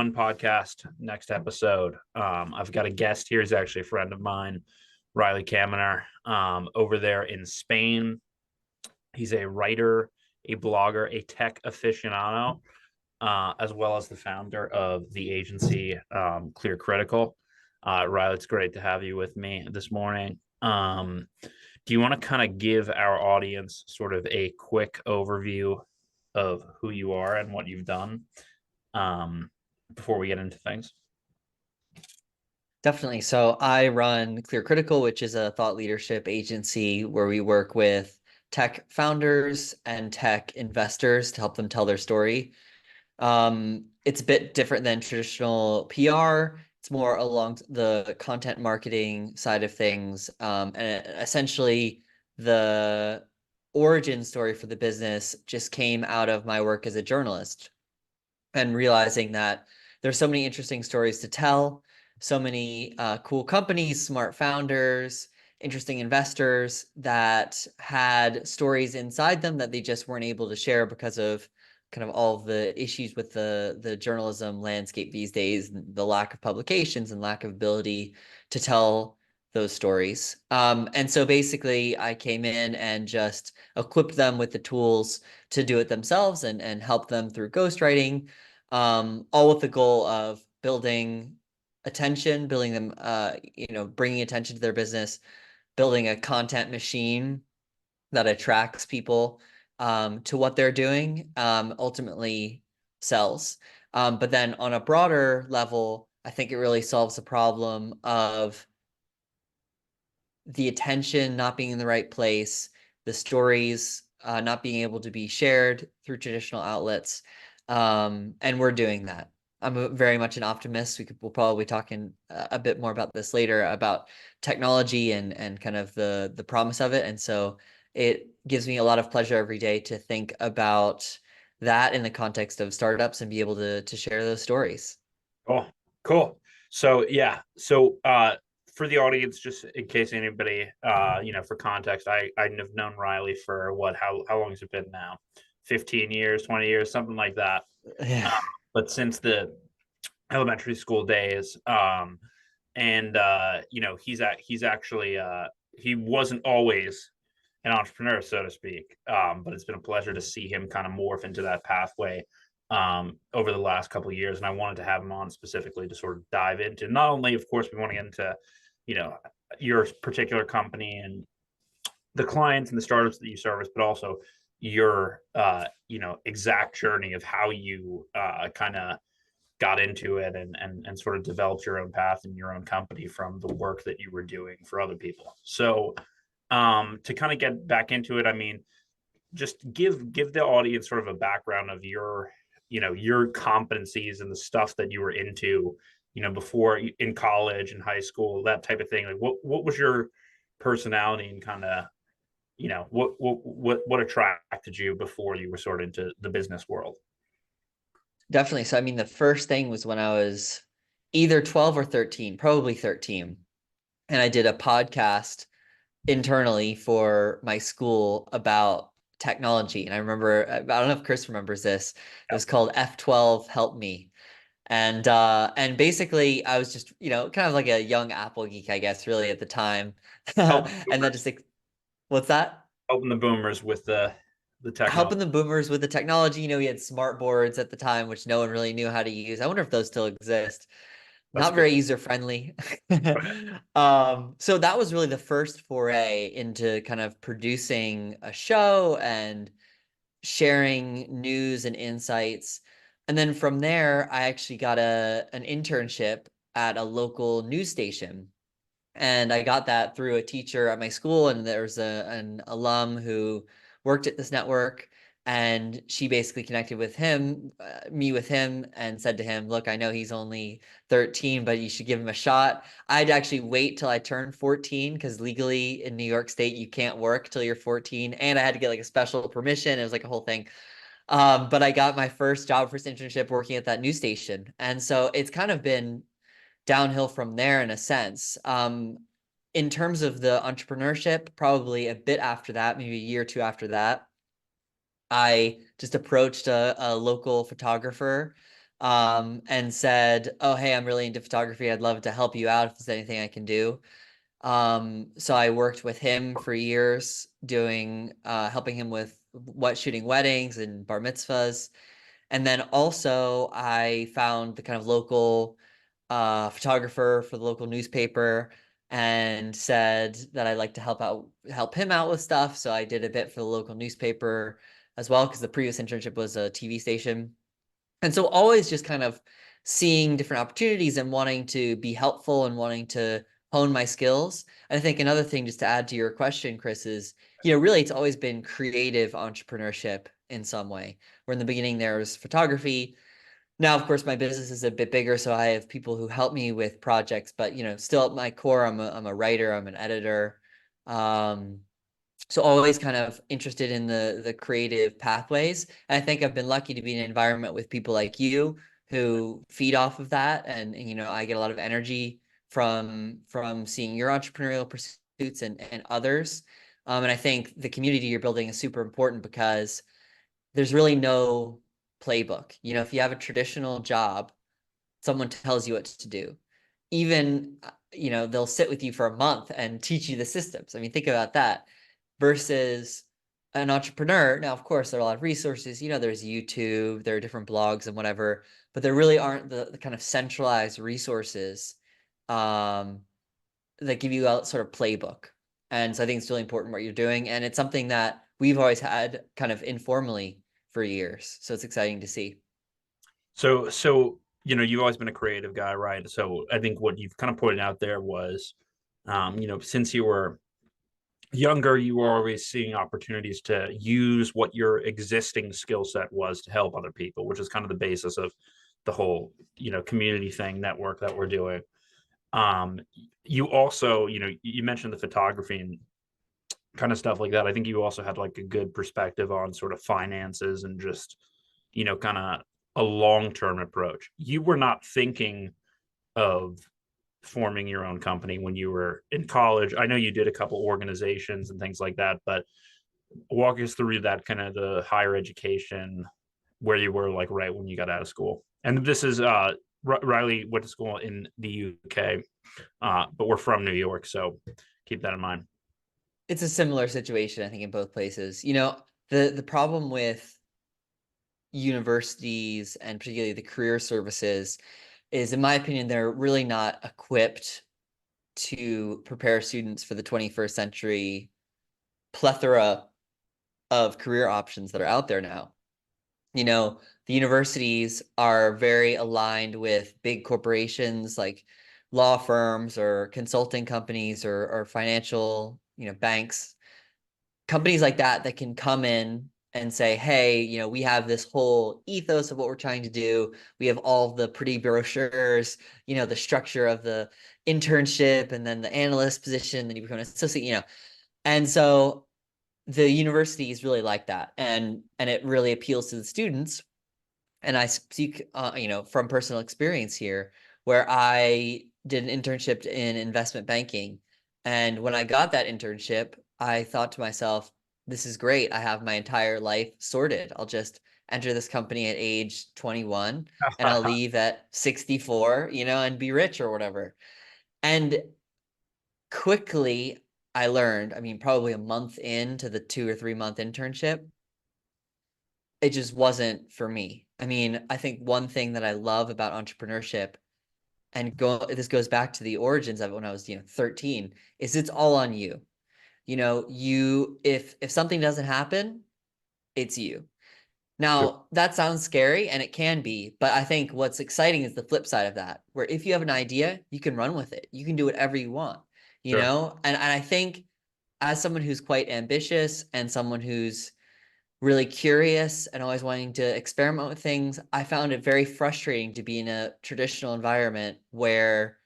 fun podcast next episode. I've got a guest here. He's actually a friend of mine, Riley Kaminer, over there in Spain. He's a writer, a blogger, a tech aficionado, as well as the founder of the agency ClearCritical. Riley, it's great to have you with me this morning. Do you want to kind of give our audience sort of a quick overview of who you are and what you've done before we get into things? Definitely. So I run ClearCritical, which is a thought leadership agency where we work with tech founders and tech investors to help them tell their story. It's a bit different than traditional PR. It's more along the content marketing side of things. And essentially, the origin story for the business just came out of my work as a journalist and realizing that there's so many interesting stories to tell, so many cool companies, smart founders, interesting investors that had stories inside them that they just weren't able to share because of kind of all of the issues with the journalism landscape these days, the lack of publications and lack of ability to tell those stories. And so basically I came in and just equipped them with the tools to do it themselves and help them through ghostwriting, all with the goal of building attention, building them, bringing attention to their business, building a content machine that attracts people to what they're doing, ultimately sells. But then on a broader level, I think it really solves the problem of the attention not being in the right place, the stories not being able to be shared through traditional outlets. And we're doing that. I'm very much an optimist. We'll probably be talking a bit more about this later about technology and kind of the promise of it. And so it gives me a lot of pleasure every day to think about that in the context of startups and be able to share those stories. Oh, cool. So yeah. So for the audience, just in case anybody for context, I've known Riley for how long has it been now? 15 years, 20 years, something like that. Yeah. But since the elementary school days, and he's actually he wasn't always an entrepreneur, so to speak. But it's been a pleasure to see him kind of morph into that pathway over the last couple of years. And I wanted to have him on specifically to sort of dive into, not only, of course, we want to get into, your particular company and the clients and the startups that you service, but also your, exact journey of how you kind of got into it and sort of developed your own path in your own company from the work that you were doing for other people. So to kind of get back into it, I mean, just give the audience sort of a background of your competencies and the stuff that you were into, before in college and high school, that type of thing. Like what was your personality and kind of, what attracted you before you were sort of into the business world? Definitely. So, I mean, the first thing was when I was either 12 or 13, probably 13. And I did a podcast internally for my school about technology. And I remember, I don't know if Chris remembers this. It was called F12 Help Me. And basically I was just, kind of like a young Apple geek, I guess, really at the time. And that just, what's that? Helping the boomers with the technology. Helping the boomers with the technology. We had smart boards at the time, which no one really knew how to use. I wonder if those still exist. That's Not good. very user friendly. So that was really the first foray into kind of producing a show and sharing news and insights. And then from there, I actually got an internship at a local news station. And I got that through a teacher at my school, and there was an alum who worked at this network, and she basically connected with him, me with him, and said to him, look, I know he's only 13, but you should give him a shot. I'd actually wait till I turned 14 because legally in New York State, you can't work till you're 14. And I had to get like a special permission. It was like a whole thing. But I got my first internship working at that news station. And so it's kind of been downhill from there in a sense. In terms of the entrepreneurship, probably a bit after that, maybe a year or two after that, I just approached a local photographer and said, oh, hey, I'm really into photography. I'd love to help you out if there's anything I can do. So I worked with him for years doing, helping him with shooting weddings and bar mitzvahs. And then also I found the kind of local photographer for the local newspaper and said that I'd like to help him out with stuff. So I did a bit for the local newspaper as well, because the previous internship was a TV station. And so always just kind of seeing different opportunities and wanting to be helpful and wanting to hone my skills. I think another thing, just to add to your question, Chris, is, really it's always been creative entrepreneurship in some way. Where in the beginning there was photography. Now, of course, my business is a bit bigger, so I have people who help me with projects, but still at my core, I'm a writer, I'm an editor. Um, so always kind of interested in the creative pathways. And I think I've been lucky to be in an environment with people like you who feed off of that. And I get a lot of energy from seeing your entrepreneurial pursuits and others. And I think the community you're building is super important because there's really no playbook. If you have a traditional job, someone tells you what to do. Even, they'll sit with you for a month and teach you the systems. I mean, think about that versus an entrepreneur. Now, of course, there are a lot of resources. There's YouTube, there are different blogs and whatever, but there really aren't the kind of centralized resources that give you a sort of playbook. And so I think it's really important what you're doing. And it's something that we've always had kind of informally for years. So it's exciting to see. So you've always been a creative guy, right? So I think what you've kind of pointed out there was, since you were younger, you were always seeing opportunities to use what your existing skill set was to help other people, which is kind of the basis of the whole, community thing, network that we're doing. Um, you also, you mentioned the photography and kind of stuff like that. I think you also had like a good perspective on sort of finances and just, kind of a long-term approach. You were not thinking of forming your own company when you were in college. I know you did a couple organizations and things like that, but walk us through that kind of the higher education where you were like right when you got out of school. And this is Riley went to school in the UK, but we're from New York, so keep that in mind. It's a similar situation, I think, in both places. The problem with universities and particularly the career services is, in my opinion, they're really not equipped to prepare students for the 21st century plethora of career options that are out there now. The universities are very aligned with big corporations like law firms or consulting companies or financial, banks, companies like that can come in and say, hey, we have this whole ethos of what we're trying to do. We have all the pretty brochures, the structure of the internship and then the analyst position, then you become an associate, And so the university is really like that. And it really appeals to the students. And I speak, from personal experience here, where I did an internship in investment banking. And when I got that internship, I thought to myself, this is great. I have my entire life sorted. I'll just enter this company at age 21 and I'll leave at 64, and be rich or whatever. And quickly I learned, I mean, probably a month into the 2 or 3 month internship, it just wasn't for me. I mean, I think one thing that I love about entrepreneurship, and this goes back to the origins of it when I was, 13, is it's all on you. If something doesn't happen, it's you. Now, that sounds scary, and it can be, but I think what's exciting is the flip side of that, where if you have an idea, you can run with it. You can do whatever you want, Sure. And I think as someone who's quite ambitious and someone who's really curious and always wanting to experiment with things, I found it very frustrating to be in a traditional environment where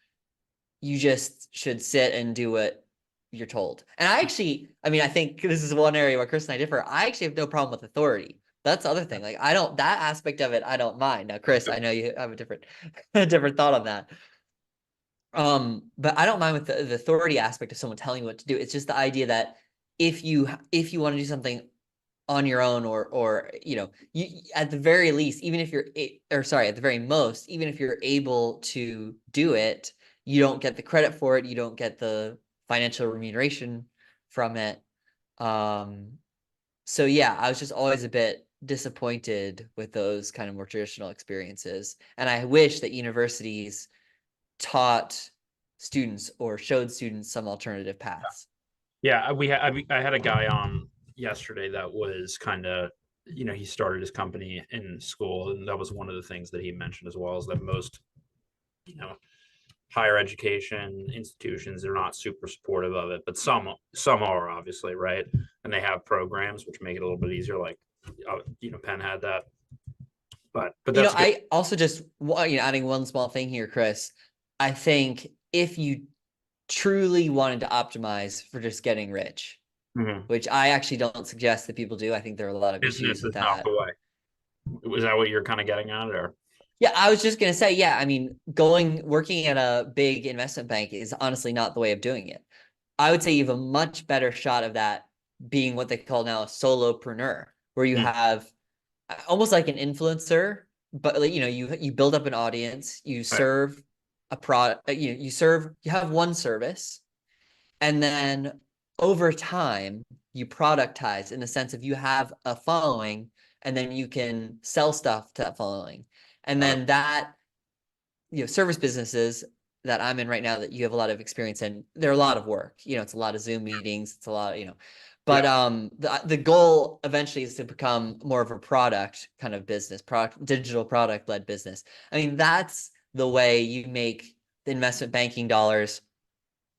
you just should sit and do what you're told. And I mean, I think this is one area where Chris and I differ. I actually have no problem with authority. That's the other thing. Like, that aspect of it, I don't mind. Now, Chris, I know you have a different, a different thought on that. But I don't mind with the authority aspect of someone telling you what to do. It's just the idea that if you want to do something on your own, or you at the very least, even if at the very most, even if you're able to do it, you don't get the credit for it, you don't get the financial remuneration from it. So yeah, I was just always a bit disappointed with those kind of more traditional experiences, and I wish that universities taught students or showed students some alternative paths. Yeah, I had a guy on yesterday that was kind of, he started his company in school, and that was one of the things that he mentioned as well, is that most, you know, higher education institutions are not super supportive of it, but some are, obviously, right? And they have programs which make it a little bit easier, like Penn had that. But that's good. I also just, adding one small thing here, Chris. I think if you truly wanted to optimize for just getting rich, Mhm. which I actually don't suggest that people do. I think there are a lot of issues Business with is not that. the way. Was that what you're kind of getting at, or? Yeah, I was just gonna say, yeah, I mean, working at a big investment bank is honestly not the way of doing it. I would say you have a much better shot of that being what they call now a solopreneur, where you Mm. have almost like an influencer, but like, you build up an audience, you Right. serve a product, you have one service, and then over time you productize in the sense of you have a following, and then you can sell stuff to that following. And Got it. then that, service businesses that I'm in right now that you have a lot of experience in, they're a lot of work. It's a lot of Zoom meetings, it's a lot of, but Yeah. the goal eventually is to become more of a product kind of business, digital product led business. I mean, that's the way you make the investment banking dollars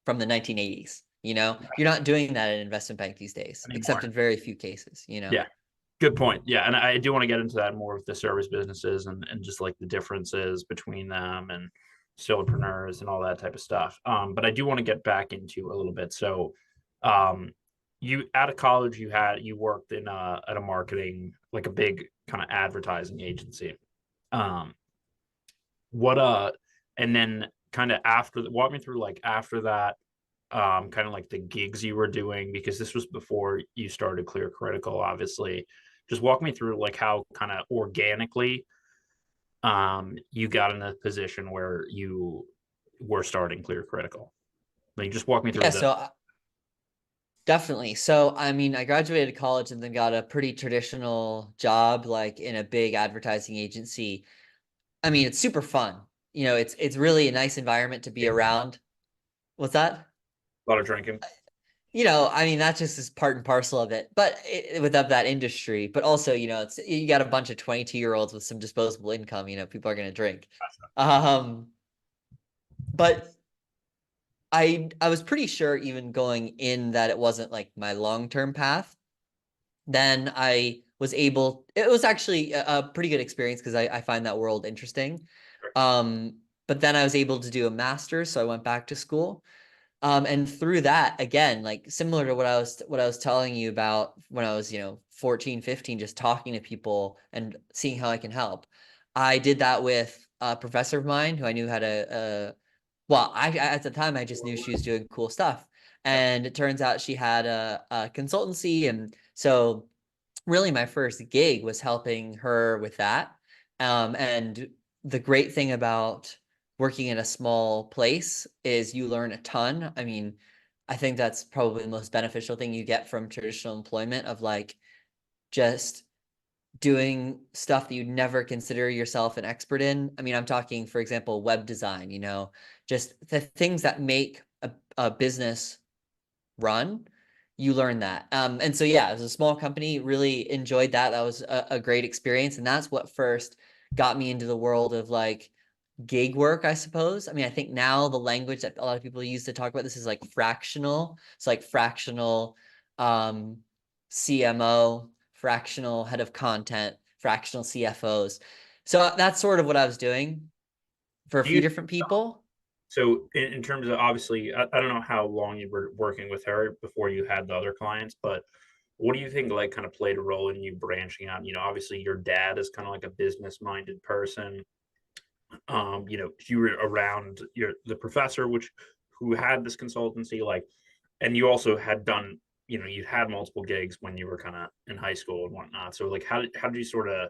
from the 1980s. You're not doing that in investment bank these days, except Anymore. in very few cases. Yeah. Good point. Yeah, and I do want to get into that more with the service businesses, and just like the differences between them and solopreneurs and all that type of stuff. But I do want to get back into a little bit. So, um, you out of college, you worked in at a marketing, like a big kind of advertising agency. Um, what and then kind of after, walk me through, like, after that, kind of like the gigs you were doing, because this was before you started Clear Critical, obviously. Just walk me through, like, how kind of organically you got in a position where you were starting Clear Critical. Like, just walk me through Yeah, the. so definitely. So, I mean, I graduated college and then got a pretty traditional job, like in a big advertising agency. I mean, it's super fun. It's really a nice environment to be A around. What's that? lot of drinking. I mean, that just is part and parcel of it, but without that industry, but also, you got a bunch of 22-year-olds with some disposable income, people are going to drink. Um, but I was pretty sure even going in that it wasn't like my long-term path. Then it was actually a pretty good experience because I find that world interesting. But then I was able to do a master's, so I went back to school. And through that, again, like similar to what I was telling you about when I was, 14, 15, just talking to people and seeing how I can help. I did that with a professor of mine who I knew had well, at the time I just knew she was doing cool stuff. Yeah. And it turns out she had a consultancy. And so really my first gig was helping her with that. And the great thing about working in a small place is you learn a ton. I mean, I think that's probably the most beneficial thing you get from traditional employment, of like just doing stuff that you'd never consider yourself an expert in. I mean, I'm talking, for example, web design, just the things that make a business run. You learn that. And so, yeah, as a small company, really enjoyed that. That was a great experience. And that's what first got me into the world of like gig work, I suppose. I mean, I think now the language that a lot of people use to talk about this is like fractional. It's like fractional um, CMO, fractional head of content, fractional CFOs. So that's sort of what I was doing for a Do few you different people. So in terms of, obviously, I don't know how long you were working with her before you had the other clients, but what do you think, like, kind of played a role in you branching out? Obviously your dad is kind of like a business minded person. You were around the professor, who had this consultancy, like, and you also had done you had multiple gigs when you were kind of in high school and whatnot. So like, how did you sort of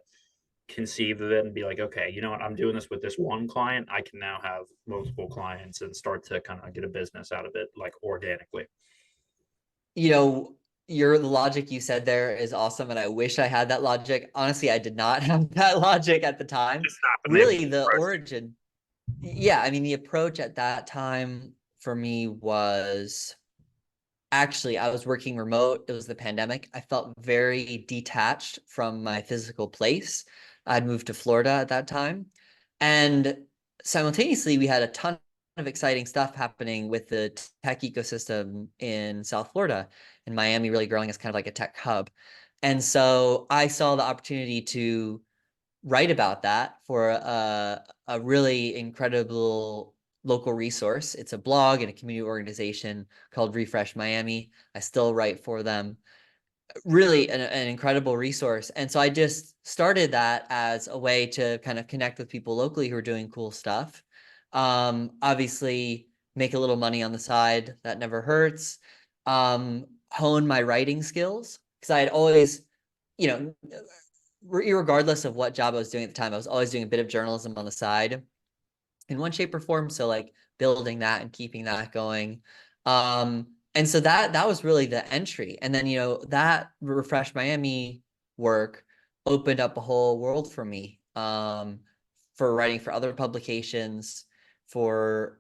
conceive of it and be like, okay, you know what, I'm doing this with this one client. I can now have multiple clients and start to kind of get a business out of it, like organically. You know, the logic you said there is awesome, and I wish I had that logic. Honestly, I did not have that logic at the time. Just happened. Really, the origin, yeah, I mean, the approach at that time for me was actually, I was working remote. It was the pandemic. I felt very detached from my physical place. I'd moved to Florida at that time. And simultaneously, we had a ton of exciting stuff happening with the tech ecosystem in South Florida and Miami really growing as kind of like a tech hub. And so I saw the opportunity to write about that for a really incredible local resource. It's a blog and a community organization called Refresh Miami. I still write for them. Really an incredible resource. And so I just started that as a way to kind of connect with people locally who are doing cool stuff. Obviously, make a little money on the side. That never hurts. Hone my writing skills because I had always, you know, regardless of what job I was doing at the time, I was always doing a bit of journalism on the side in one shape or form. So like building that and keeping that going. And so that was really the entry. And then, that Refresh Miami work opened up a whole world for me, for writing for other publications, for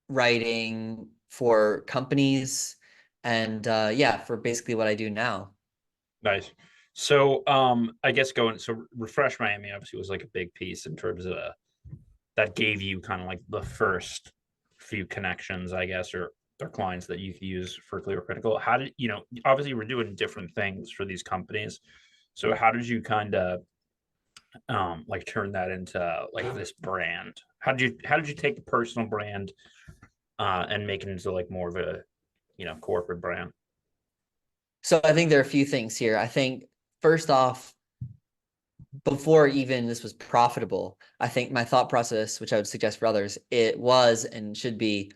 writing for companies, and yeah, for basically what I do now. Nice. So I guess Refresh Miami obviously was like a big piece in terms of that gave you kind of like the first few connections, I guess, or clients that you could use for Clear Critical. How did obviously we're doing different things for these companies. So how did you kind of like turn that into like this brand? How did you take the personal brand and make it into like more of a corporate brand? So I think there are a few things here. I think first off, before even this was profitable, I think my thought process, which I would suggest for others, it was and should be,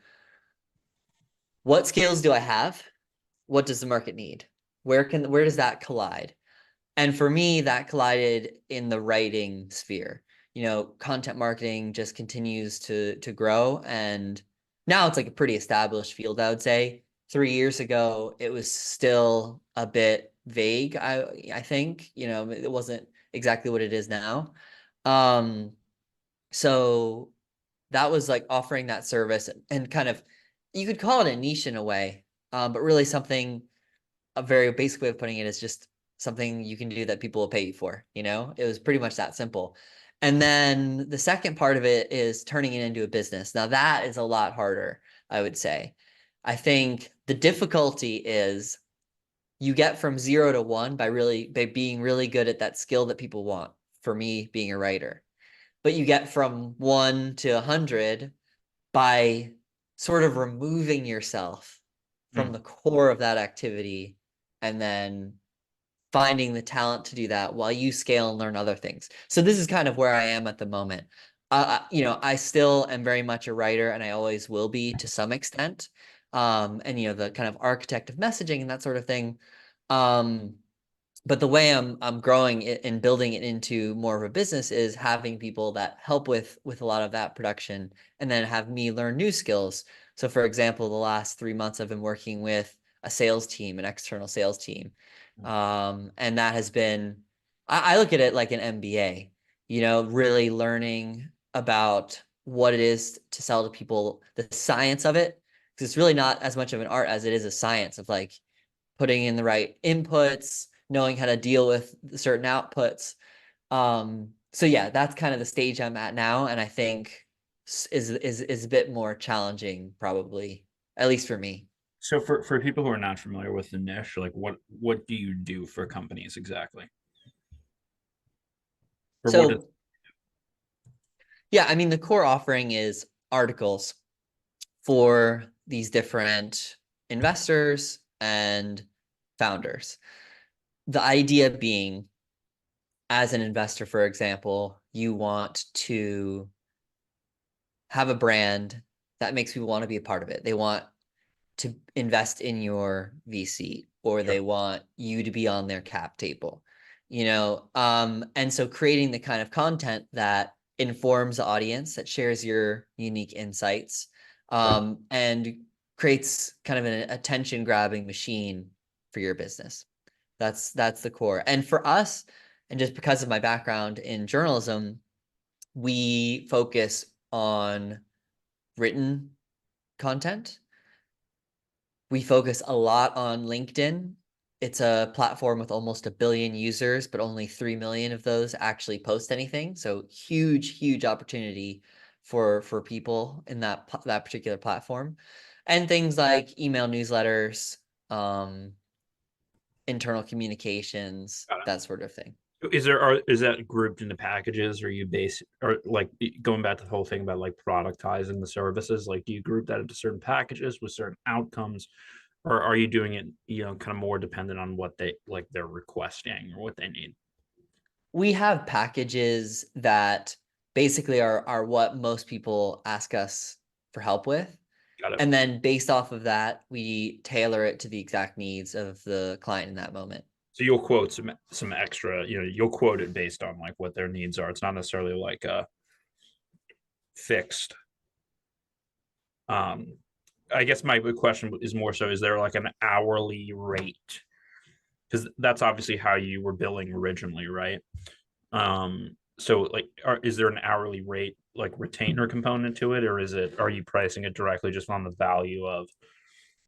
what skills do I have? What does the market need? Where does that collide? And for me, that collided in the writing sphere. Content marketing just continues to grow, and now it's like a pretty established field, I would say. 3 years ago, it was still a bit vague. I think, it wasn't exactly what it is now. Um, so that was like offering that service and kind of, you could call it a niche in a way, but really something, a very basic way of putting it is just something you can do that people will pay you for. It was pretty much that simple. And then the second part of it is turning it into a business. Now that is a lot harder, I would say. I think the difficulty is you get from 0 to 1 by being really good at that skill that people want. For me, being a writer, but you get from 1 to 100 by sort of removing yourself from Mm. the core of that activity and then finding the talent to do that while you scale and learn other things. So this is kind of where I am at the moment. I still am very much a writer, and I always will be to some extent. And the kind of architect of messaging and that sort of thing. Um, but the way I'm growing it and building it into more of a business is having people that help with a lot of that production, and then have me learn new skills. So for example, the last 3 months I've been working with a sales team, an external sales team. And that has been, I look at it like an MBA, really learning about what it is to sell to people, the science of it, because it's really not as much of an art as it is a science of like putting in the right inputs, knowing how to deal with certain outputs. So yeah, that's kind of the stage I'm at now, and I think is a bit more challenging, probably, at least for me. So for people who are not familiar with the niche, like what do you do for companies exactly? Or what is So yeah, I mean, the core offering is articles for these different investors and founders. The idea being, as an investor, for example, you want to have a brand that makes people want to be a part of it. They want to invest in your VC, or Sure. they want you to be on their cap table, and so creating the kind of content that informs the audience, that shares your unique insights, and creates kind of an attention grabbing machine for your business. That's the core. And for us, and just because of my background in journalism, we focus on written content. We focus a lot on LinkedIn. It's a platform with almost 1 billion users, but only 3 million of those actually post anything. So huge opportunity for people in that particular platform. And things like email newsletters, internal communications, Got that sort of thing. is that grouped into packages, or you base, or like going back to the whole thing about like productizing the services, like do you group that into certain packages with certain outcomes, or are you doing it, kind of more dependent on what they're requesting or what they need? We have packages that basically are what most people ask us for help with. Got it. And then based off of that, we tailor it to the exact needs of the client in that moment. So you'll quote some extra, you'll quote it based on like what their needs are. It's not necessarily like a fixed. Um, I guess my question is more so: is there like an hourly rate? Because that's obviously how you were billing originally, right? So like, is there an hourly rate like retainer component to it, or are you pricing it directly just on the value of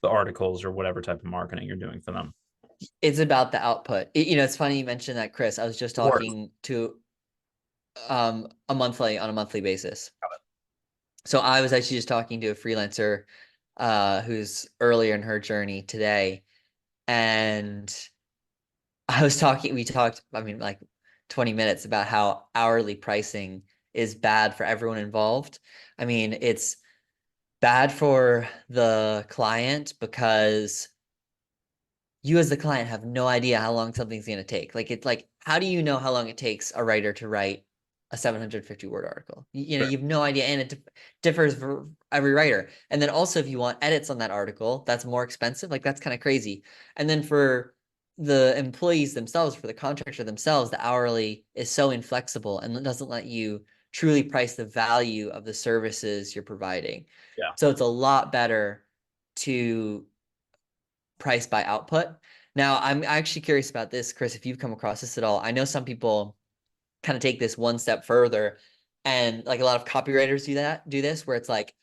the articles or whatever type of marketing you're doing for them? It's about the output. It's funny you mentioned that, Chris. I was just Or talking to on a monthly basis. So I was actually just talking to a freelancer who's earlier in her journey today, and we talked, I mean, like 20 minutes about how hourly pricing is bad for everyone involved. I mean, it's bad for the client because you as the client have no idea how long something's going to take. Like, it's like, how do you know how long it takes a writer to write a 750 word article? You have no idea. And it differs for every writer. And then also, if you want edits on that article, that's more expensive. Like, that's kind of crazy. And then for the employees themselves, for the contractor themselves, the hourly is so inflexible and doesn't let you truly price the value of the services you're providing. yeah, So it's a lot better to price by output. Now, I'm actually curious about this, Chris, if you've come across this at all. I know some people kind of take this one step further, and like a lot of copywriters do this, where it's like,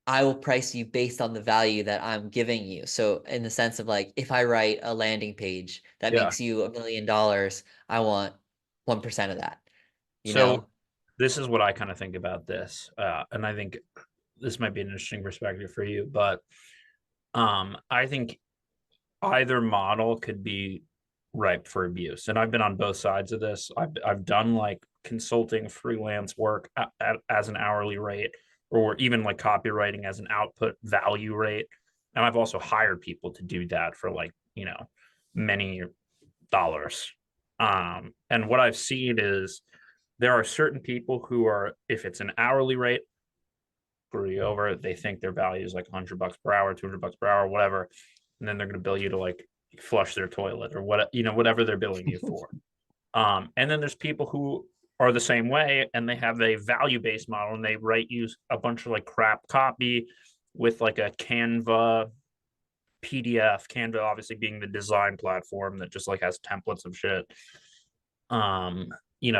I will price you based on the value that I'm giving you. So in the sense of like, if I write a landing page that yeah. makes you $1 million, I want 1% of that, you So know? this is what I kind of think about this, and I think this might be an interesting perspective for you, but I think either model could be ripe for abuse. And I've been on both sides of this. I've done like consulting freelance work as an hourly rate, or even like copywriting as an output value rate. And I've also hired people to do that for like, many dollars. And what I've seen is there are certain people who are, if it's an hourly rate, screw you over. They think their value is like $100 per hour, $200 per hour, whatever, and then they're going to bill you to like flush their toilet or whatever they're billing you for. And then there's people who are the same way, and they have a value based model, and they write you a bunch of like crap copy with like a Canva PDF. Canva obviously being the design platform that just like has templates of shit.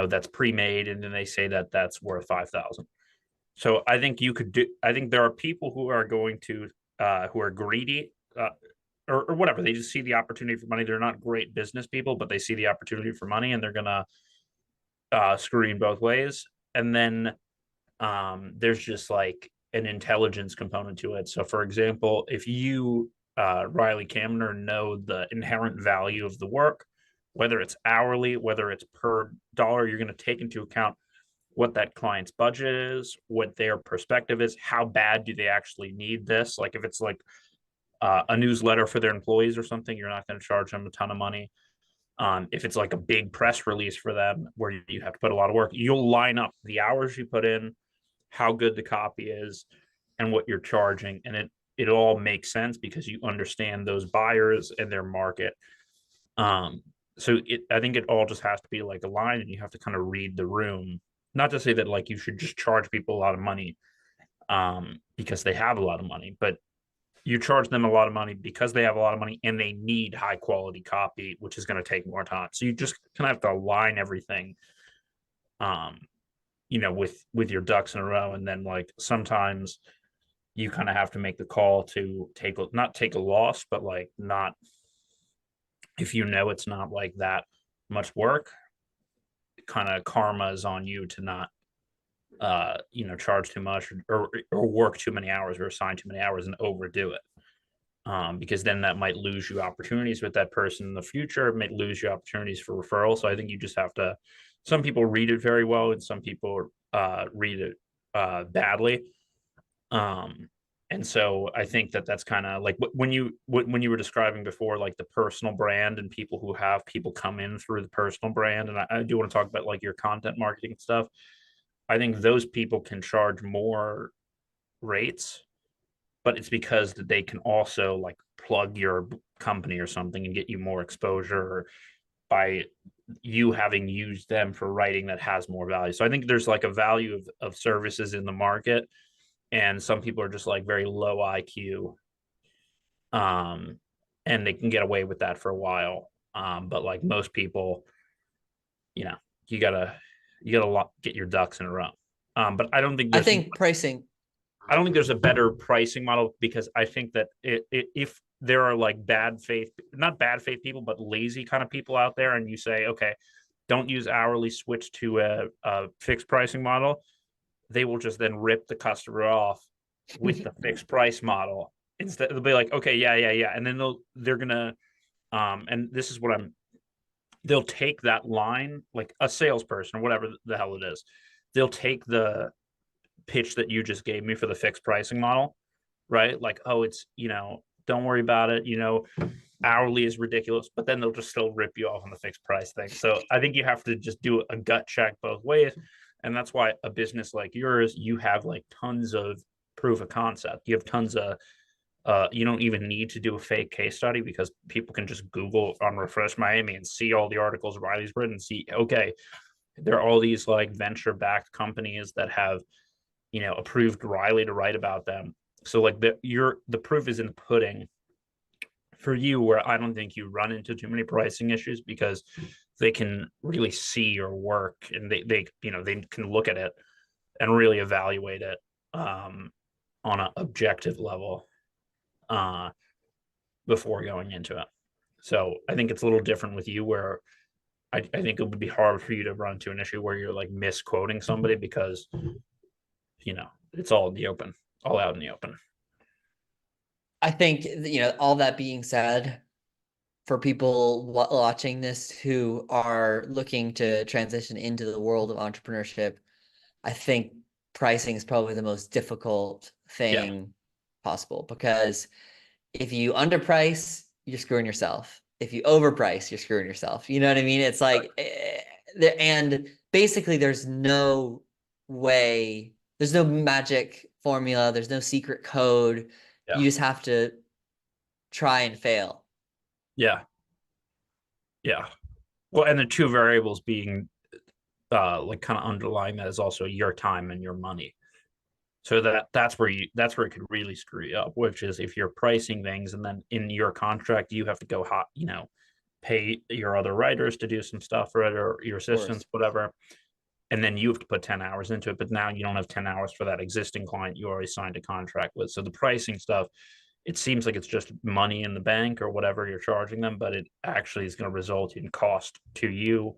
That's pre-made, and then they say that that's worth 5,000. So I think you could do. I think there are people who are going to who are greedy, or whatever. They just see the opportunity for money. They're not great business people, but they see the opportunity for money, and they're gonna screw you both ways. And then there's just like an intelligence component to it. So, for example, if you Riley Kaminer know the inherent value of the work, whether it's hourly, whether it's per dollar, you're going to take into account what that client's budget is, what their perspective is, how bad do they actually need this? Like if it's like a newsletter for their employees or something, you're not going to charge them a ton of money. If it's like a big press release for them where you have to put a lot of work, you'll line up the hours you put in, how good the copy is, and what you're charging. And it all makes sense because you understand those buyers and their market. So I think it all just has to be like aligned, and you have to kind of read the room. Not to say that like you should just charge people a lot of money because they have a lot of money, but you charge them a lot of money because they have a lot of money and they need high quality copy, which is going to take more time. So you just kind of have to align everything, um, with your ducks in a row. And then like sometimes you kind of have to make the call to not take a loss, but like not, if it's not like that much work, kind of karma is on you to not charge too much or work too many hours or assign too many hours and overdo it. Because then that might lose you opportunities with that person in the future. It might lose you opportunities for referral. So I think you just have to. Some people read it very well, and some people read it badly. And so I think that that's kind of like when you were describing before, like the personal brand and people who have people come in through the personal brand. And I do want to talk about like your content marketing stuff. I think those people can charge more rates, but it's because they can also like plug your company or something and get you more exposure by you having used them for writing that has more value. So I think there's like a value of services in the market, and some people are just like very low IQ, um, and they can get away with that for a while. But like most people, you know, you gotta get your ducks in a row. But I don't think I think pricing. I don't think there's a better pricing model, because I think that if there are like not bad faith people, but lazy kind of people out there, and you say, okay, don't use hourly, switch to a fixed pricing model, they will just then rip the customer off with the fixed price model. Instead, they'll be like, okay, yeah, and then they're gonna, and this is what they'll take that line, like a salesperson or whatever the hell it is, they'll take the pitch that you just gave me for the fixed pricing model, right? Like, oh, it's, don't worry about it, hourly is ridiculous, but then they'll just still rip you off on the fixed price thing. So I think you have to just do a gut check both ways. And that's why a business like yours, you have like tons of proof of concept. You have tons of, you don't even need to do a fake case study, because people can just Google on Refresh Miami and see all the articles Riley's written and see, okay, there are all these like venture backed companies that have, approved Riley to write about them. So like the proof is in the pudding for you, where I don't think you run into too many pricing issues, because they can really see your work, and they can look at it and really evaluate it on an objective level uh, before going into it. So I think it's a little different with you, where I think it would be hard for you to run into an issue where you're like misquoting somebody, because it's all in the open, all out in the open. I think, all that being said, for people watching this who are looking to transition into the world of entrepreneurship, I think pricing is probably the most difficult thing possible, because if you underprice, you're screwing yourself. If you overprice, you're screwing yourself. You know what I mean? It's like, and basically there's no way, there's no magic formula, there's no secret code. Yeah. You just have to try and fail. Yeah. Well, and the two variables being like kind of underlying that is also your time and your money. So that's where it could really screw you up, which is if you're pricing things and then in your contract you have to go hot, pay your other writers to do some stuff for it, or your assistants, whatever. And then you have to put 10 hours into it, but now you don't have 10 hours for that existing client you already signed a contract with. So the pricing stuff, it seems like it's just money in the bank or whatever you're charging them, but it actually is going to result in cost to you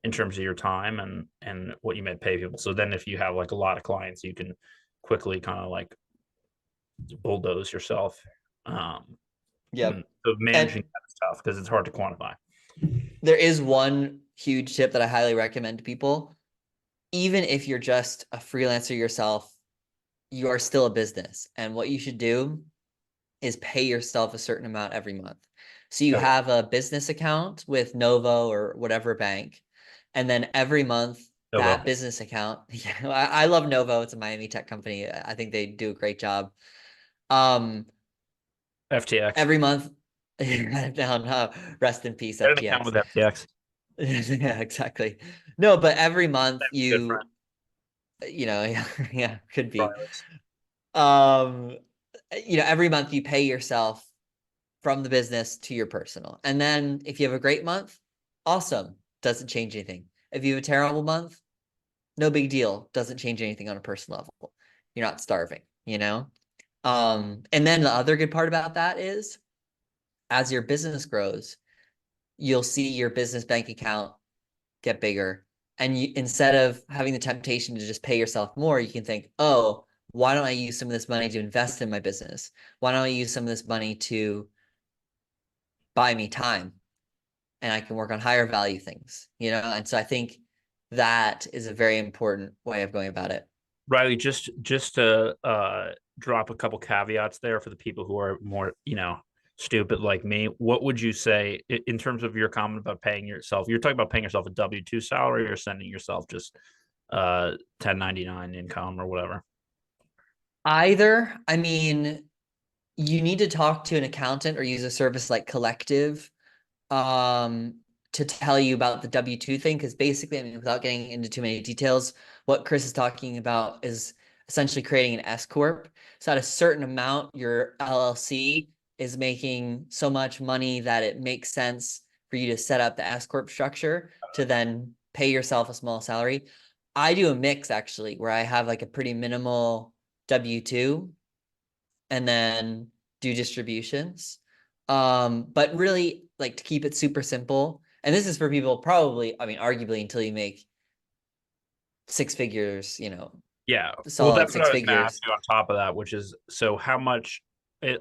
in terms of your time and what you might pay people. So then if you have like a lot of clients, you can quickly kind of like bulldoze yourself. Yeah. So managing that is tough because it's hard to quantify. There is one huge tip that I highly recommend to people. Even if you're just a freelancer yourself, you are still a business. And what you should do is pay yourself a certain amount every month. So you have a business account with Novo or whatever bank. And then every month, that business account, I love Novo. It's a Miami tech company. I think they do a great job. Um, FTX. every month. No, no, rest in peace, Get an account FTX. with FTX. Yeah, exactly. No, but every month Good friend. yeah, could be. Riley's. Um, every month you pay yourself from the business to your personal. And then if you have a great month, awesome. Doesn't change anything. If you have a terrible month, no big deal. Doesn't change anything on a personal level. You're not starving, you know? And then the other good part about that is as your business grows, you'll see your business bank account get bigger. And instead of having the temptation to just pay yourself more, you can think, oh, why don't I use some of this money to invest in my business? Why don't I use some of this money to buy me time and I can work on higher value things, And so I think that is a very important way of going about it. Riley, just to drop a couple caveats there for the people who are more, stupid like me. What would you say in terms of your comment about paying yourself? You're talking about paying yourself a W-2 salary or sending yourself just 1099 income or whatever? Either, I mean, you need to talk to an accountant or use a service like Collective um to tell you about the W-2 thing, because basically, I mean, without getting into too many details, what Chris is talking about is essentially creating an S corp. So at a certain amount, your LLC is making so much money that it makes sense for you to set up the S corp structure to then pay yourself a small salary. I do a mix actually, where I have like a pretty minimal W-2 and then do distributions. But really, like, to keep it super simple, and this is for people probably, I mean, arguably until you make six figures, Yeah. Well, solid that's what six I was going to ask figures. you on top of that, which is so how much, and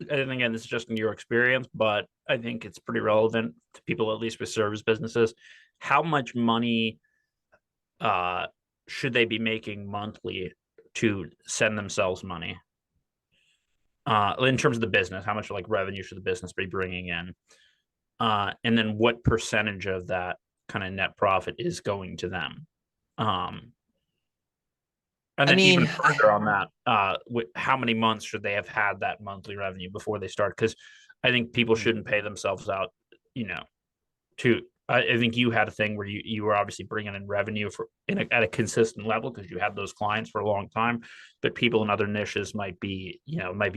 again, this is just in your experience, but I think it's pretty relevant to people, at least with service businesses. How much money uh, should they be making monthly to send themselves money? In terms of the business, how much like revenue should the business be bringing in? And then what percentage of that kind of net profit is going to them? Um, and I then even mean, further on that, how many months should they have had that monthly revenue before they start? Because I think people shouldn't pay themselves out, you know, to. I think you had a thing where you were obviously bringing in revenue at a consistent level because you had those clients for a long time, but people in other niches might be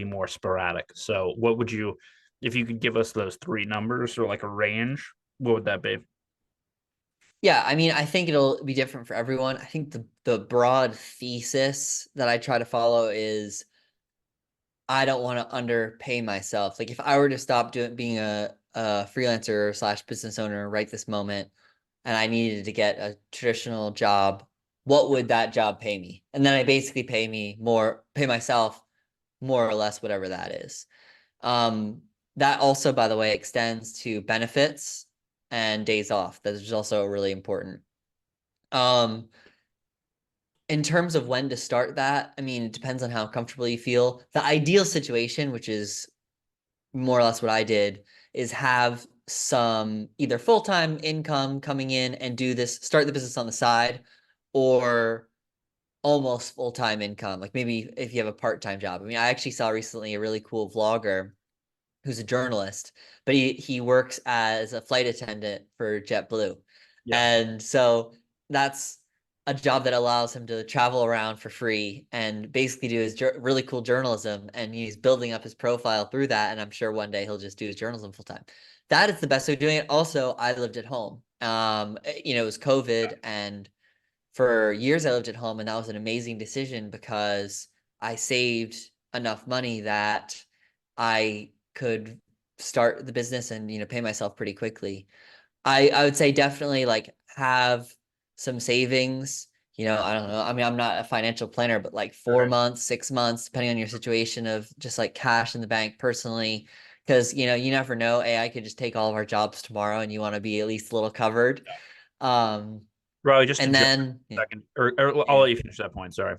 more sporadic. So, what would you, if you could give us those three numbers or like a range, what would that be? yeah, I mean, I think it'll be different for everyone. I think the broad thesis that I try to follow is I don't want to underpay myself. Like if I were to stop being a freelancer slash business owner right this moment, and I needed to get a traditional job, what would that job pay me? And then I basically pay myself more or less whatever that is. Um, that also, by the way, extends to benefits and days off. That is also really important. Um, in terms of when to start that, I mean, it depends on how comfortable you feel. The ideal situation, which is more or less what I did, is have some either full-time income coming in and start the business on the side, or almost full-time income. Like maybe if you have a part-time job. I mean, I actually saw recently a really cool vlogger who's a journalist, but he works as a flight attendant for JetBlue. Yeah. And so that's a job that allows him to travel around for free and basically do his really cool journalism. And he's building up his profile through that. And I'm sure one day he'll just do his journalism full time. That is the best way of doing it. Also, I lived at home. It was COVID, and for years I lived at home, and that was an amazing decision because I saved enough money that I could start the business and pay myself pretty quickly. I would say definitely like have some savings. I don't know. I mean, I'm not a financial planner, but like 4 months, 6 months, depending on your situation, of just like cash in the bank personally. Because you never know. AI could just take all of our jobs tomorrow, and you want to be at least a little covered. Um, Riley, just to and jump then in a second, or I'll let you finish that point. Sorry.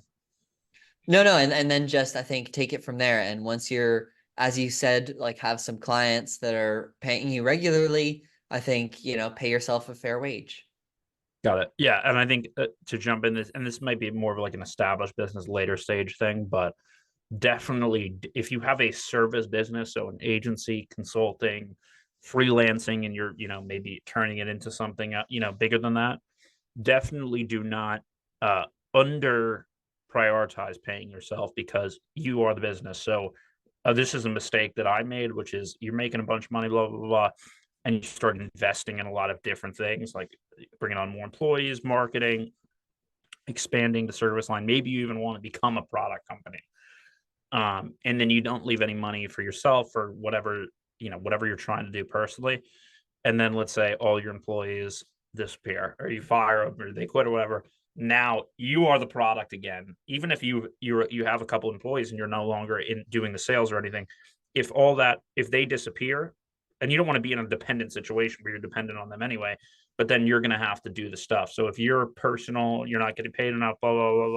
no, and then just I think take it from there. And once you're, as you said, like have some clients that are paying you regularly, I think, pay yourself a fair wage. Got it. Yeah, and I think to jump in this, and this might be more of like an established business later stage thing, but definitely, if you have a service business, so an agency, consulting, freelancing, and you're, maybe turning it into something, bigger than that, definitely do not uh, under prioritize paying yourself because you are the business. So this is a mistake that I made, which is you're making a bunch of money, blah, blah, blah, and you start investing in a lot of different things, like bringing on more employees, marketing, expanding the service line. Maybe you even want to become a product company. And then you don't leave any money for yourself or whatever, whatever you're trying to do personally. And then let's say all your employees disappear or you fire them or they quit or whatever. Now you are the product again. Even if you have a couple employees and you're no longer in doing the sales or anything, if they disappear, and you don't want to be in a dependent situation where you're dependent on them anyway, but then you're going to have to do the stuff. So if you're personal, you're not getting paid enough, blah blah blah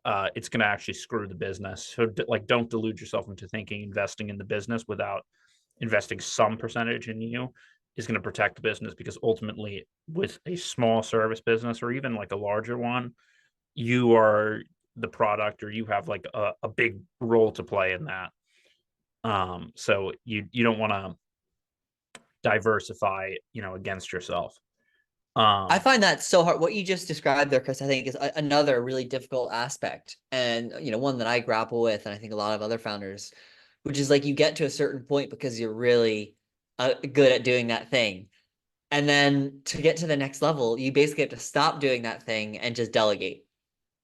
blah, it's going to actually screw the business. So like, don't delude yourself into thinking investing in the business without investing some percentage in you is going to protect the business, because ultimately with a small service business or even like a larger one, you are the product, or you have like a big role to play in that. So you don't want to diversify, against yourself. I find that so hard. What you just described there, Chris, I think is another really difficult aspect, and one that I grapple with, and I think a lot of other founders, which is like you get to a certain point because you're really good at doing that thing, and then to get to the next level, you basically have to stop doing that thing and just delegate.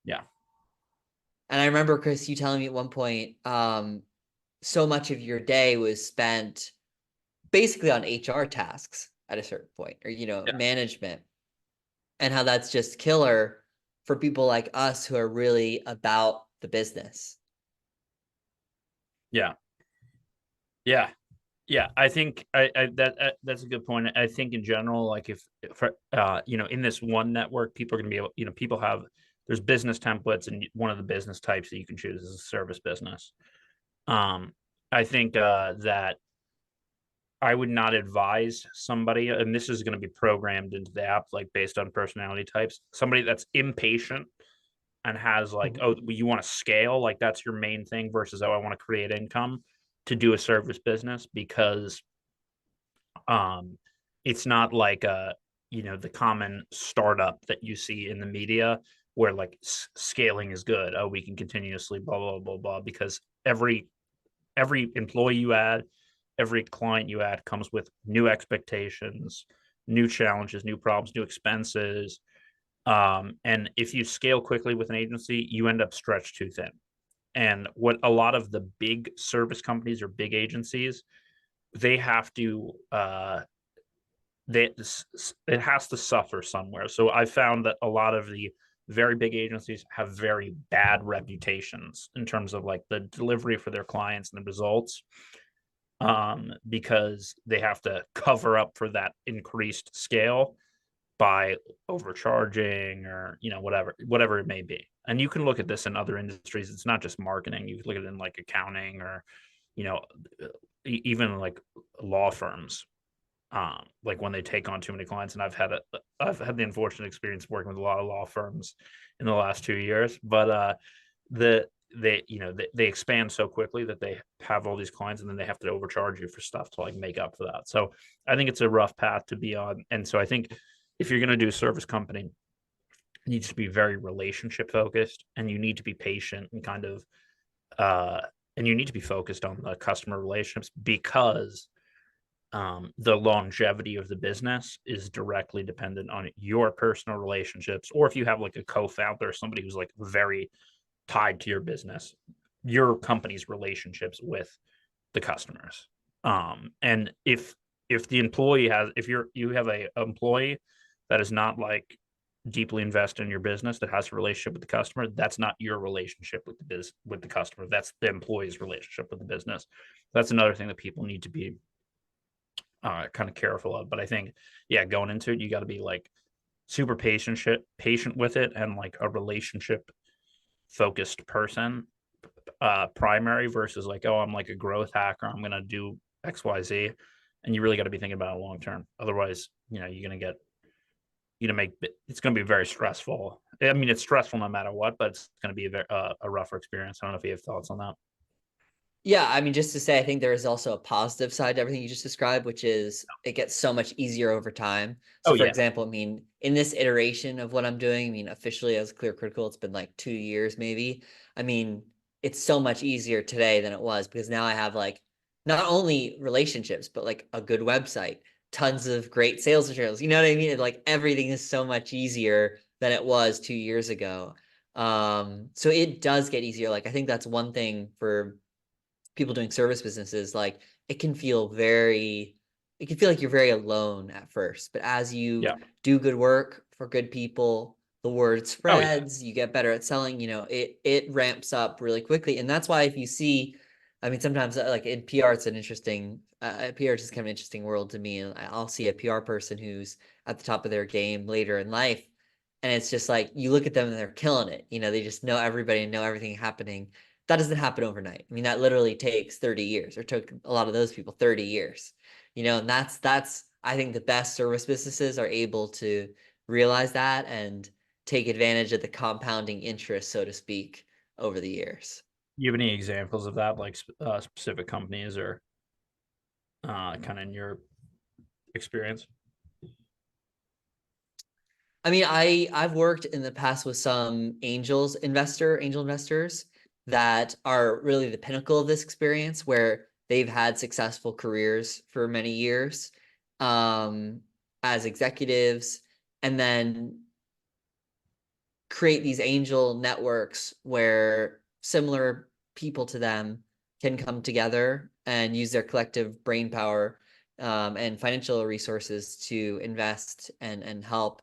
Yeah. And I remember, Chris, you telling me at one point, so much of your day was spent basically on HR tasks at a certain point, or Yeah. management, and how that's just killer for people like us who are really about the business. Yeah. Yeah. Yeah, I think that's a good point. I think in general, like if in this one network, people are going to be able, people have, there's business templates, and one of the business types that you can choose is a service business. Um, I think that I would not advise somebody, and this is going to be programmed into the app, like based on personality types, somebody that's impatient and has like, oh, you want to scale, like that's your main thing, versus, oh, I want to create income, to do a service business, because it's not like the common startup that you see in the media where like scaling is good. Oh, we can continuously blah blah blah blah, because every employee you add, every client you add comes with new expectations, new challenges, new problems, new expenses. And if you scale quickly with an agency, you end up stretched too thin. And what a lot of the big service companies or big agencies, they have to they it has to suffer somewhere. So I found that a lot of the very big agencies have very bad reputations in terms of like the delivery for their clients and the results, because they have to cover up for that increased scale by overcharging, or whatever it may be. And you can look at this in other industries. It's not just marketing. You can look at it in like accounting, or you know even like law firms, like when they take on too many clients. And I've had the unfortunate experience working with a lot of law firms in the last 2 years. But they expand so quickly that they have all these clients, and then they have to overcharge you for stuff to like make up for that. So I think it's a rough path to be on. And so I think if you're going to do a service company, it needs to be very relationship focused, and you need to be patient and kind of and you need to be focused on the customer relationships, because the longevity of the business is directly dependent on your personal relationships. Or if you have like a co-founder or somebody who's like very tied to your business, your company's relationships with the customers. And if the employee has, if you have a employee that is not like deeply invested in your business, that has a relationship with the customer, that's not your relationship with the customer. That's the employee's relationship with the business. That's another thing that people need to be kind of careful of. But I think, yeah, going into it, you got to be like super patient with it, and like a relationship focused person, primary, versus like, oh, I'm like a growth hacker, I'm gonna do XYZ. And you really got to be thinking about it long term. Otherwise, you're gonna it's going to be very stressful. I mean, it's stressful no matter what, but it's going to be a rougher experience. I don't know if you have thoughts on that. Yeah, I mean, just to say, I think there is also a positive side to everything you just described, which is it gets so much easier over time. Oh So, for yeah. example, I mean, in this iteration of what I'm doing, I mean, officially as ClearCritical, it's been like 2 years maybe. I mean, it's so much easier today than it was because now I have like not only relationships, but like a good website, tons of great sales materials. You know what I mean? Like everything is so much easier than it was 2 years ago. So it does get easier. Like I think that's one thing for people doing service businesses, like it can feel like you're very alone at first, but as you Yeah. do good work for good people, the word Oh yeah. spreads, you get better at selling, it ramps up really quickly. And that's why if you see, I mean, sometimes like in PR, it's an interesting PR is just kind of an interesting world to me. And I'll see a PR person who's at the top of their game later in life. And it's just like you look at them and they're killing it. They just know everybody and know everything happening. That doesn't happen overnight. I mean, that literally takes 30 years, or took a lot of those people 30 years. And that's I think the best service businesses are able to realize that and take advantage of the compounding interest, so to speak, over the years. You have any examples of that, like specific companies or kind of in your experience? I mean, I've worked in the past with some angel investors that are really the pinnacle of this experience, where they've had successful careers for many years um, as executives, and then create these angel networks where similar people to them can come together and use their collective brain power and financial resources to invest and help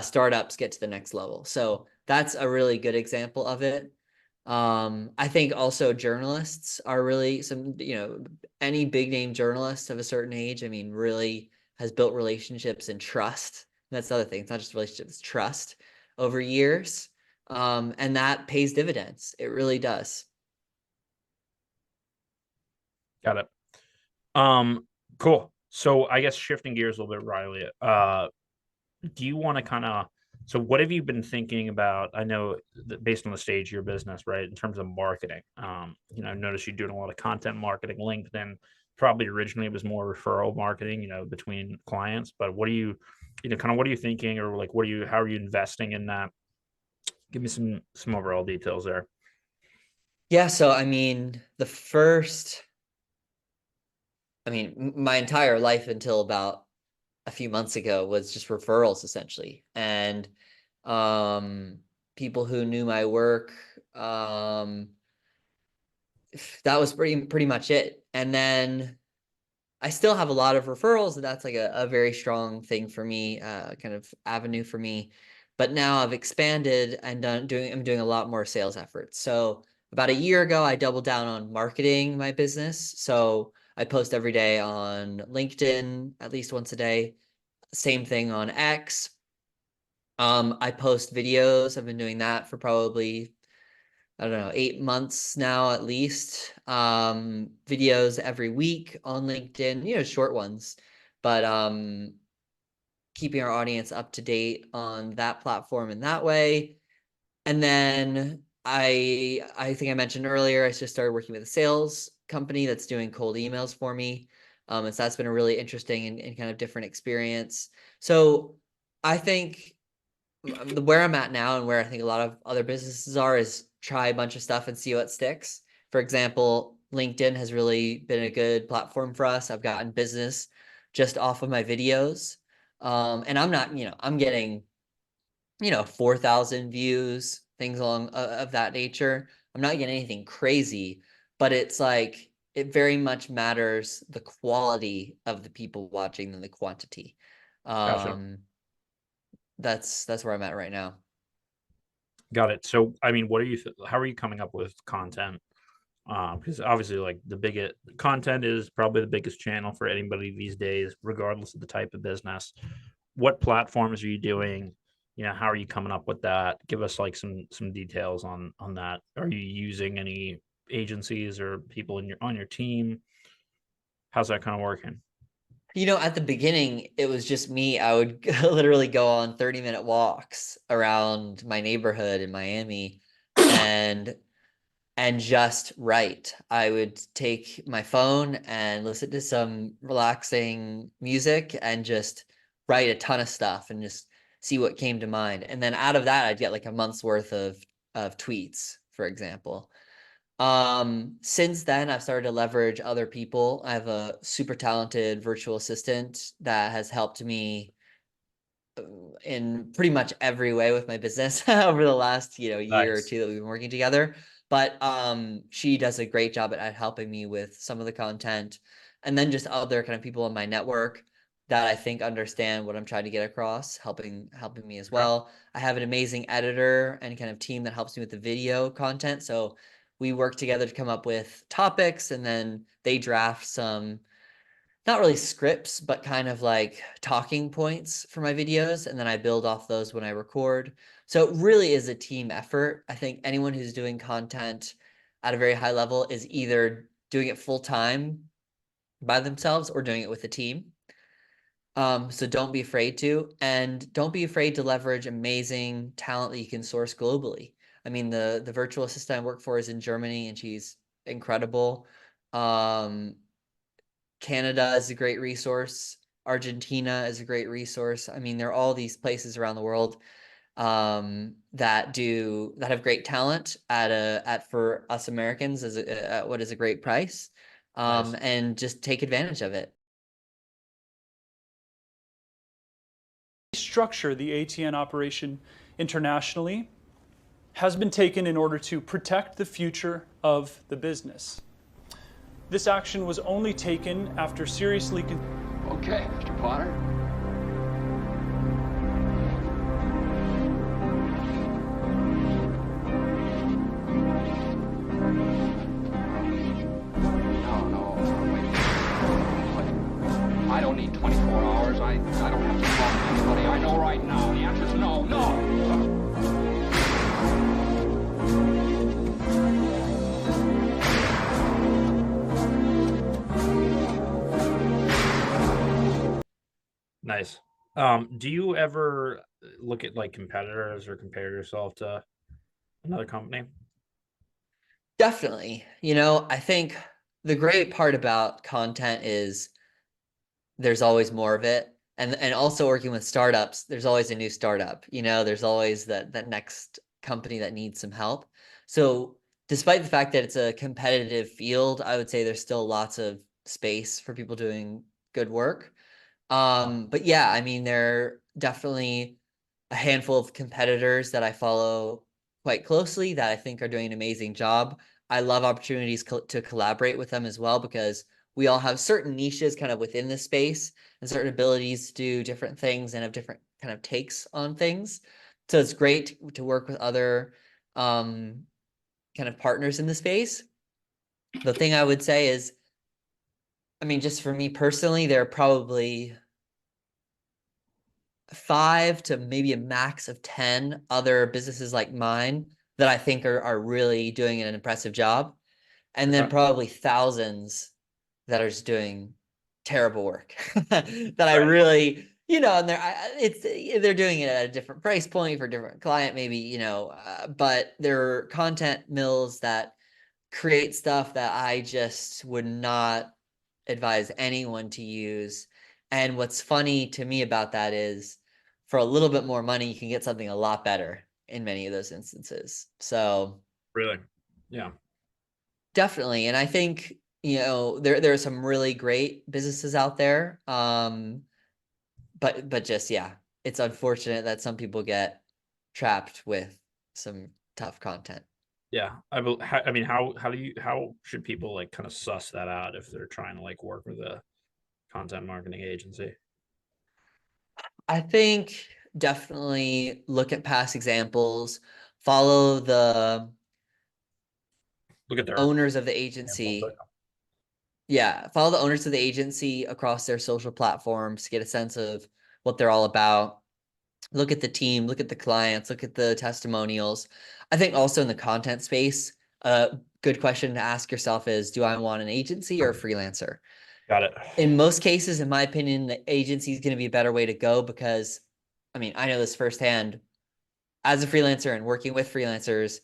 startups get to the next level. So that's a really good example of it. I think also journalists are really any big name journalist of a certain age, I mean, really has built relationships and trust. That's the other thing. It's not just relationships, it's trust over years. And that pays dividends. It really does. Got it. Um, cool. So I guess shifting gears a little bit, Riley. Do you want to kind of so what have you been thinking about? I know that based on the stage of your business, right, in terms of marketing. I've noticed you're doing a lot of content marketing. LinkedIn probably originally it was more referral marketing, between clients. But what are you, kind of what are you thinking, or like how are you investing in that? Give me some overall details there. Yeah. So, I mean, my entire life until about a few months ago was just referrals essentially. And um, people who knew my work, that was pretty much it. And then I still have a lot of referrals, and that's like a very strong thing for me, kind of avenue for me. But now I've expanded and I'm doing a lot more sales efforts. So about a year ago, I doubled down on marketing my business. So I post every day on LinkedIn, at least once a day. Same thing on X. I post videos. I've been doing that for probably, I don't know, 8 months now at least. Videos every week on LinkedIn, short ones, but keeping our audience up to date on that platform in that way. And then I think I mentioned earlier, I just started working with a sales company that's doing cold emails for me. And so that's been a really interesting and kind of different experience. So I think where I'm at now and where I think a lot of other businesses are is try a bunch of stuff and see what sticks. For example, LinkedIn has really been a good platform for us. I've gotten business just off of my videos. And I'm not, I'm getting, 4,000 views, things along of that nature. I'm not getting anything crazy, but it's like, it very much matters the quality of the people watching than the quantity. Gotcha. Um, that's where I'm at right now. Got it. So, I mean, how are you coming up with content? Because obviously, like the biggest content is probably the biggest channel for anybody these days, regardless of the type of business. What platforms are you doing? How are you coming up with that? Give us like some details on that. Are you using any agencies or people on your team? How's that kind of working? At the beginning, it was just me. I would literally go on 30-minute walks around my neighborhood in Miami and just write. I would take my phone and listen to some relaxing music and just write a ton of stuff and just see what came to mind. And then out of that, I'd get like a month's worth of tweets, for example. Since then, I've started to leverage other people. I have a super talented virtual assistant that has helped me in pretty much every way with my business over the last, year or Nice. two that we've been working together. But she does a great job at helping me with some of the content, and then just other kind of people in my network that I think understand what I'm trying to get across, helping me as Okay. well. I have an amazing editor and kind of team that helps me with the video content. So we work together to come up with topics, and then they draft some, not really scripts, but kind of like talking points for my videos. And then I build off those when I record. So it really is a team effort. I think anyone who's doing content at a very high level is either doing it full time by themselves or doing it with a team. So don't be afraid to, and don't be afraid to leverage amazing talent that you can source globally. I mean, the virtual assistant I work for is in Germany, and she's incredible. Um, Canada is a great resource. Argentina is a great resource. I mean, there are all these places around the world that have great talent at for us Americans at what is a great price, Nice. and just take advantage of it. Structure the ATN operation internationally has been taken in order to protect the future of the business. This action was only taken after seriously. Okay, Mr. Potter. No, wait. I don't need 24 hours. I don't have to talk to anybody. I know right now. The answer is no, no. Nice. Do you ever look at like competitors or compare yourself to another company? Definitely. I think the great part about content is there's always more of it. And also working with startups, there's always a new startup. There's always that next company that needs some help. So despite the fact that it's a competitive field, I would say there's still lots of space for people doing good work. But yeah, I mean, there are definitely a handful of competitors that I follow quite closely that I think are doing an amazing job. I love opportunities to collaborate with them as well, because we all have certain niches kind of within the space and certain abilities to do different things and have different kind of takes on things. So it's great to work with other kind of partners in the space. The thing I would say is, I mean, just for me personally, there are probably 5 to maybe a max of 10 other businesses like mine that I think are really doing an impressive job. And then Okay. probably thousands that are just doing terrible work that I Right. really, and they're doing it at a different price point for a different client, maybe, but they're content mills that create stuff that I just would not advise anyone to use. And what's funny to me about that is, for a little bit more money, you can get something a lot better in many of those instances. So Really? Yeah. definitely. And I think, there are some really great businesses out there. But just, yeah, it's unfortunate that some people get trapped with some tough content. Yeah. I mean, how should people like kind of suss that out if they're trying to like work with a content marketing agency? I think definitely look at past examples, follow the Look at their owners of the example. agency. Yeah, follow the owners of the agency across their social platforms, get a sense of what they're all about. Look at the team, look at the clients, look at the testimonials. I think also in the content space, a good question to ask yourself is, do I want an agency or a freelancer? Got it. In most cases, in my opinion, the agency is going to be a better way to go because, I mean, I know this firsthand as a freelancer and working with freelancers,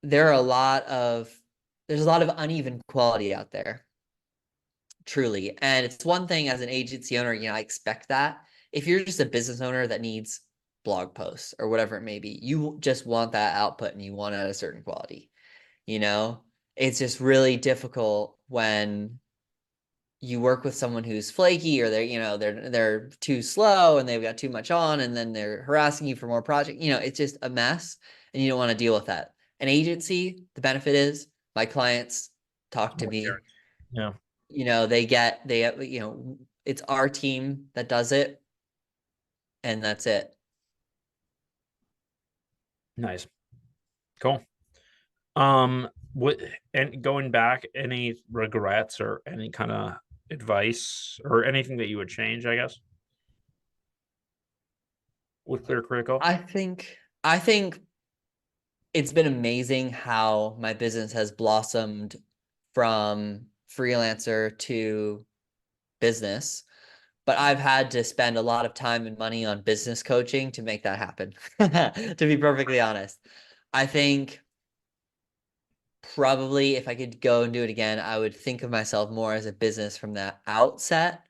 there are there's a lot of uneven quality out there, truly. And it's one thing as an agency owner, I expect that. If you're just a business owner that needs blog posts or whatever it may be, you just want that output and you want it at a certain quality. You know, it's just really difficult when you work with someone who's flaky or they're too slow and they've got too much on and then they're harassing you for more project. It's just a mess and you don't want to deal with that. An agency, the benefit is my clients talk to me. Yeah. It's our team that does it and that's it. Nice. Cool. What, and going back, any regrets or any kind of advice or anything that you would change, I guess, with ClearCritical? I think it's been amazing how my business has blossomed from freelancer to business, but I've had to spend a lot of time and money on business coaching to make that happen. To be perfectly honest, I think probably if I could go and do it again, I would think of myself more as a business from the outset,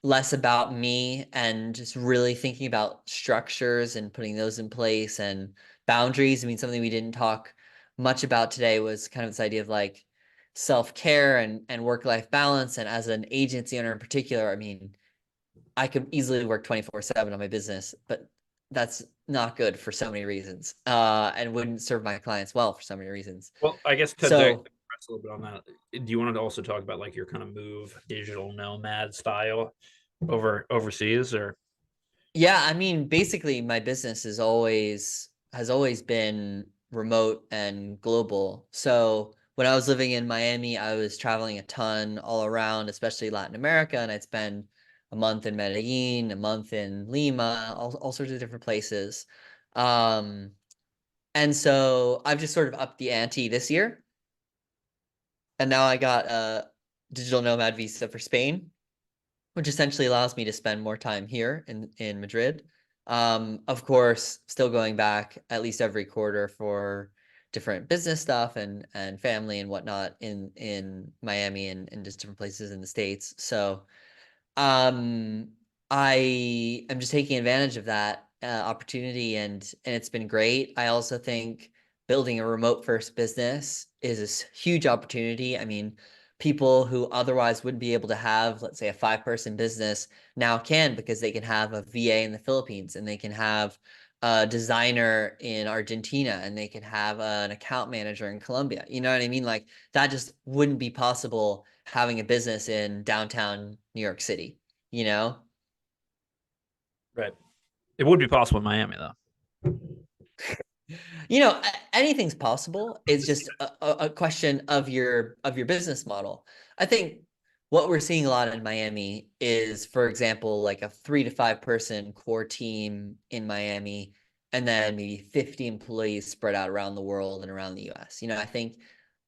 less about me and just really thinking about structures and putting those in place and boundaries. I mean, something we didn't talk much about today was kind of this idea of like self-care and work-life balance. And as an agency owner in particular, I mean, I could easily work 24/7 on my business, but that's not good for so many reasons, and wouldn't serve my clients well for so many reasons. Well, I guess to So press a little bit on that, do you want to also talk about like your kind of move digital nomad style overseas or? yeah, I mean, basically my business has always been remote and global. So when I was living in Miami, I was traveling a ton all around, especially Latin America, and I'd spend a month in Medellin, a month in Lima, all sorts of different places. Um, and so I've just sort of upped the ante this year, and now I got a digital nomad visa for Spain, which essentially allows me to spend more time here in Madrid. Of course, still going back at least every quarter for different business stuff and family and whatnot in Miami and just different places in the States. So um, I am just taking advantage of that opportunity and it's been great. I also think building a remote first business is a huge opportunity. I mean, people who otherwise wouldn't be able to have, let's say, a 5-person business now can because they can have a VA in the Philippines and they can have a designer in Argentina and they can have an account manager in Colombia. You know what I mean? Like that just wouldn't be possible having a business in downtown New York City, you know? Right. It would be possible in Miami though. Anything's possible. It's just a question of your business model. I think what we're seeing a lot in Miami is, for example, like a 3 to 5 person core team in Miami, and then maybe 50 employees spread out around the world and around the US. I think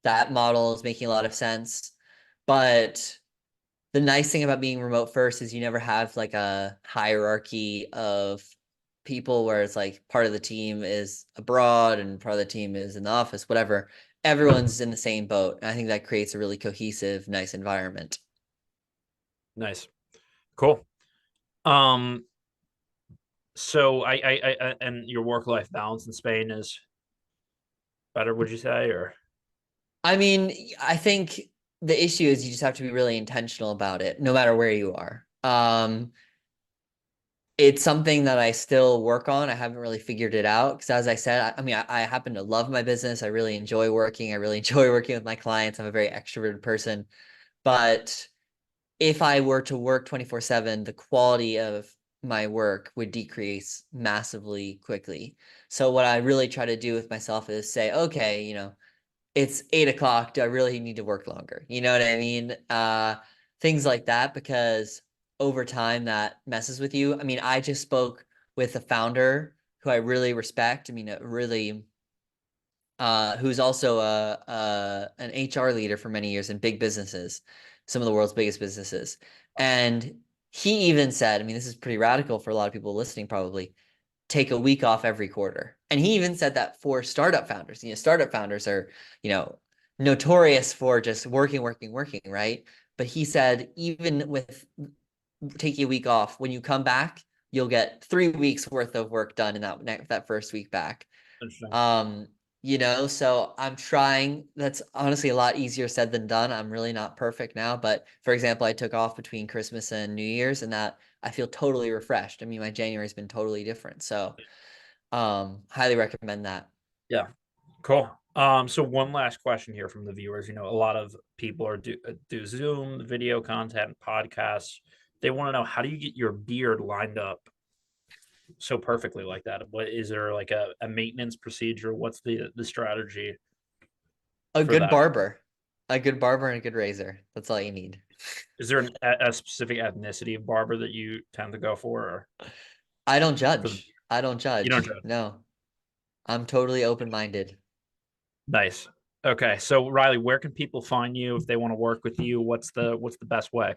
that model is making a lot of sense. But the nice thing about being remote first is you never have like a hierarchy of people where it's like part of the team is abroad and part of the team is in the office, whatever. Everyone's in the same boat. And I think that creates a really cohesive, nice environment. Nice. Cool. Um, so and your work-life balance in Spain is better, would you say, or? I mean, I think the issue is you just have to be really intentional about it, no matter where you are. It's something that I still work on. I haven't really figured it out because, as I said, I mean, I happen to love my business. I really enjoy working. I really enjoy working with my clients. I'm a very extroverted person. But if I were to work 24/7, the quality of my work would decrease massively quickly. So what I really try to do with myself is say, okay, it's 8 o'clock. Do I really need to work longer? You know what I mean? Things like that, because over time that messes with you. I mean, I just spoke with a founder who I really respect. I mean, a really who's also an HR leader for many years in big businesses, some of the world's biggest businesses. And he even said, I mean, this is pretty radical for a lot of people listening, probably, take a week off every quarter. And he even said that for startup founders. Startup founders are, notorious for just working, right? But he said, even with taking a week off, when you come back, you'll get 3 weeks worth of work done in that first week back. So I'm trying. That's honestly a lot easier said than done. I'm really not perfect now, but for example, I took off between Christmas and New Year's, and that I feel totally refreshed. I mean, my January's been totally different. So highly recommend that. Yeah. Cool. So one last question here from the viewers. A lot of people are do Zoom video content, podcasts. They want to know, how do you get your beard lined up so perfectly like that? What is there, like a maintenance procedure? What's the strategy? A good barber and a good razor. That's all you need. Is there a specific ethnicity of barber that you tend to go for? Or? I don't judge. I don't judge. You don't judge. No, I'm totally open-minded. Nice. Okay. So Riley, where can people find you if they want to work with you? What's the best way?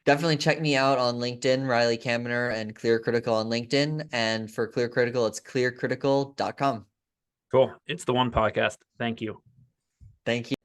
Definitely check me out on LinkedIn, Riley Kaminer, and ClearCritical on LinkedIn. And for ClearCritical, it's clearcritical.com. Cool. It's the One Podcast. Thank you. Thank you.